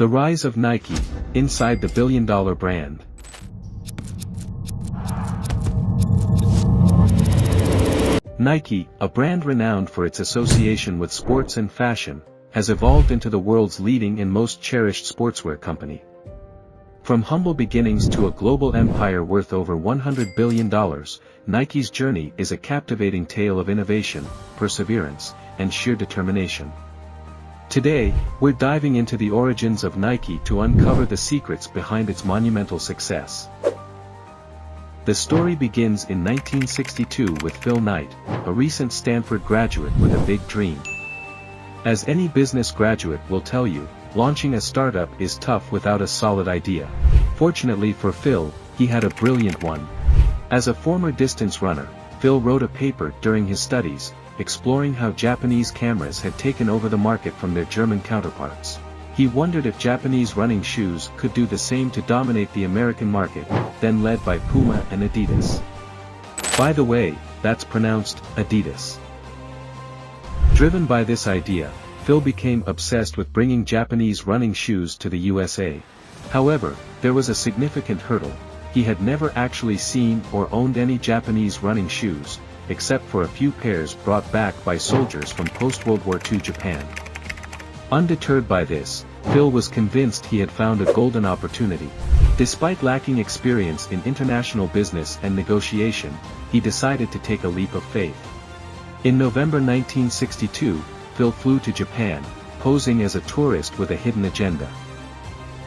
The rise of Nike, inside the billion-dollar brand. Nike, a brand renowned for its association with sports and fashion, has evolved into the world's leading and most cherished sportswear company. From humble beginnings to a global empire worth over $100 billion, Nike's journey is a captivating tale of innovation, perseverance, and sheer determination. Today, we're diving into the origins of Nike to uncover the secrets behind its monumental success. The story begins in 1962 with Phil Knight, a recent Stanford graduate with a big dream. As any business graduate will tell you, launching a startup is tough without a solid idea. Fortunately for Phil, he had a brilliant one. As a former distance runner, Phil wrote a paper during his studies, exploring how Japanese cameras had taken over the market from their German counterparts. He wondered if Japanese running shoes could do the same to dominate the American market, then led by Puma and Adidas. By the way, that's pronounced Adidas. Driven by this idea, Phil became obsessed with bringing Japanese running shoes to the USA. However, there was a significant hurdle. He had never actually seen or owned any Japanese running shoes, except for a few pairs brought back by soldiers from post-World War II Japan. Undeterred by this, Phil was convinced he had found a golden opportunity. Despite lacking experience in international business and negotiation, he decided to take a leap of faith. In November 1962, Phil flew to Japan, posing as a tourist with a hidden agenda.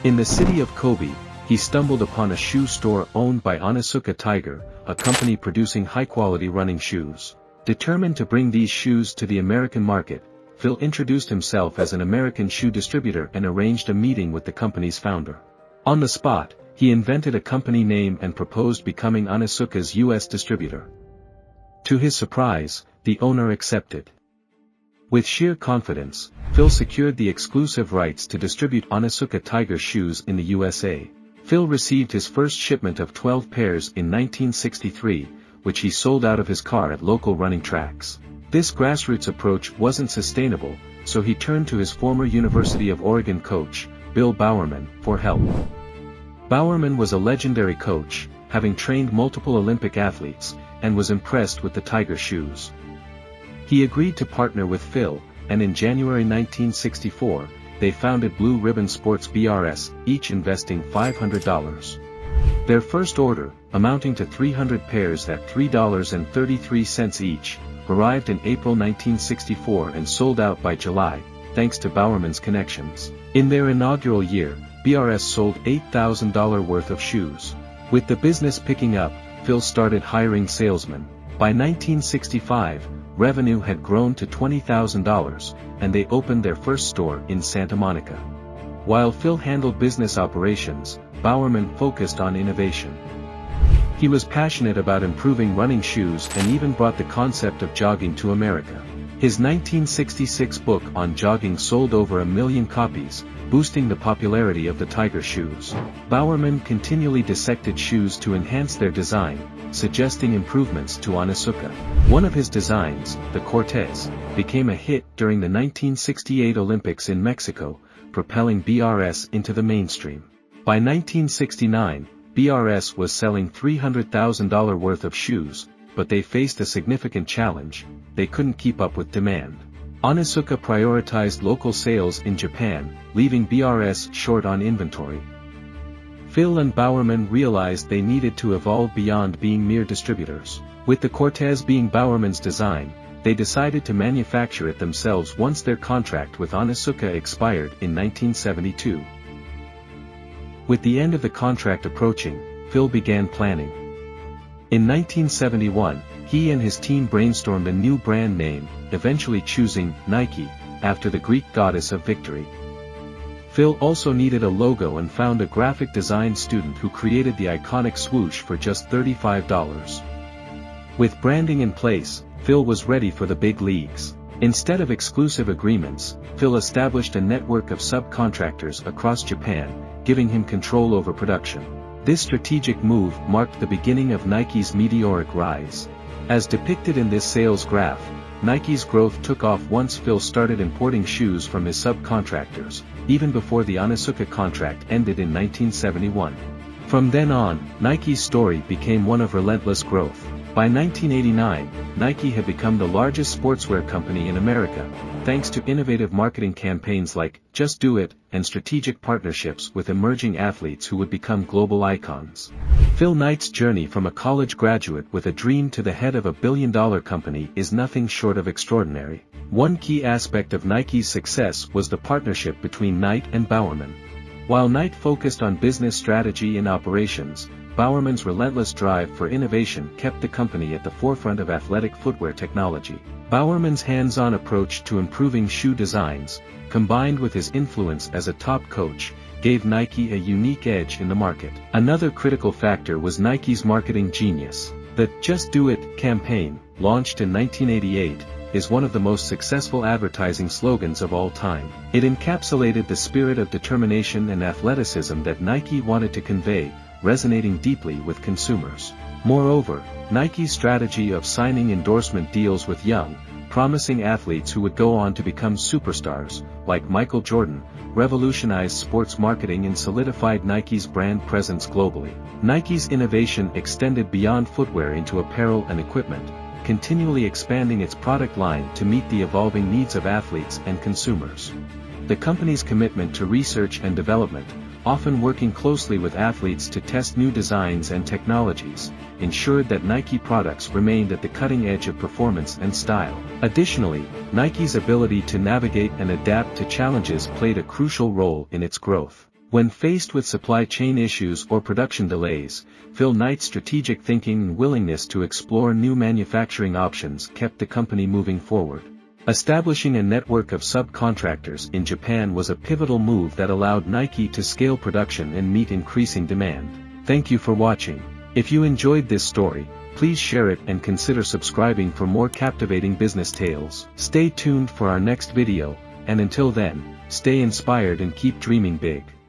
In the city of Kobe, he stumbled upon a shoe store owned by Onitsuka Tiger, a company producing high-quality running shoes. Determined to bring these shoes to the American market, Phil introduced himself as an American shoe distributor and arranged a meeting with the company's founder. On the spot, he invented a company name and proposed becoming Onitsuka's U.S. distributor. To his surprise, the owner accepted. With sheer confidence, Phil secured the exclusive rights to distribute Onitsuka Tiger shoes in the USA. Phil received his first shipment of 12 pairs in 1963, which he sold out of his car at local running tracks. This grassroots approach wasn't sustainable, so he turned to his former University of Oregon coach, Bill Bowerman, for help. Bowerman was a legendary coach, having trained multiple Olympic athletes, and was impressed with the Tiger shoes. He agreed to partner with Phil, and in January 1964, they founded Blue Ribbon Sports BRS, each investing $500. Their first order, amounting to 300 pairs at $3.33 each, arrived in April 1964 and sold out by July, thanks to Bowerman's connections. In their inaugural year, BRS sold $8,000 worth of shoes. With the business picking up, Phil started hiring salesmen. By 1965, revenue had grown to $20,000, and they opened their first store in Santa Monica. While Phil handled business operations, Bowerman focused on innovation. He was passionate about improving running shoes and even brought the concept of jogging to America. His 1966 book on jogging sold over 1 million copies, boosting the popularity of the Tiger shoes. Bowerman continually dissected shoes to enhance their design, suggesting improvements to Onitsuka. One of his designs, the Cortez, became a hit during the 1968 Olympics in Mexico, propelling BRS into the mainstream. By 1969, BRS was selling $300,000 worth of shoes, but they faced a significant challenge: they couldn't keep up with demand. Onitsuka prioritized local sales in Japan, leaving BRS short on inventory. Phil and Bowerman realized they needed to evolve beyond being mere distributors. With the Cortez being Bowerman's design, they decided to manufacture it themselves once their contract with Onitsuka expired in 1972. With the end of the contract approaching, Phil began planning. In 1971, he and his team brainstormed a new brand name, eventually choosing Nike, after the Greek goddess of victory. Phil also needed a logo and found a graphic design student who created the iconic swoosh for just $35. With branding in place, Phil was ready for the big leagues. Instead of exclusive agreements, Phil established a network of subcontractors across Japan, giving him control over production. This strategic move marked the beginning of Nike's meteoric rise. As depicted in this sales graph, Nike's growth took off once Phil started importing shoes from his subcontractors, even before the Onitsuka contract ended in 1971. From then on, Nike's story became one of relentless growth. By 1989, Nike had become the largest sportswear company in America, thanks to innovative marketing campaigns like Just Do It and strategic partnerships with emerging athletes who would become global icons. Phil Knight's journey from a college graduate with a dream to the head of a billion-dollar company is nothing short of extraordinary. One key aspect of Nike's success was the partnership between Knight and Bowerman. While Knight focused on business strategy and operations, Bowerman's relentless drive for innovation kept the company at the forefront of athletic footwear technology. Bowerman's hands-on approach to improving shoe designs, combined with his influence as a top coach, gave Nike a unique edge in the market. Another critical factor was Nike's marketing genius. The Just Do It campaign, launched in 1988, is one of the most successful advertising slogans of all time. It encapsulated the spirit of determination and athleticism that Nike wanted to convey, resonating deeply with consumers. Moreover, Nike's strategy of signing endorsement deals with young, promising athletes who would go on to become superstars, like Michael Jordan, revolutionized sports marketing and solidified Nike's brand presence globally. Nike's innovation extended beyond footwear into apparel and equipment, continually expanding its product line to meet the evolving needs of athletes and consumers. The company's commitment to research and development, often working closely with athletes to test new designs and technologies, ensured that Nike products remained at the cutting edge of performance and style. Additionally, Nike's ability to navigate and adapt to challenges played a crucial role in its growth. When faced with supply chain issues or production delays, Phil Knight's strategic thinking and willingness to explore new manufacturing options kept the company moving forward. Establishing a network of subcontractors in Japan was a pivotal move that allowed Nike to scale production and meet increasing demand. Thank you for watching. If you enjoyed this story, please share it and consider subscribing for more captivating business tales. Stay tuned for our next video, and until then, stay inspired and keep dreaming big.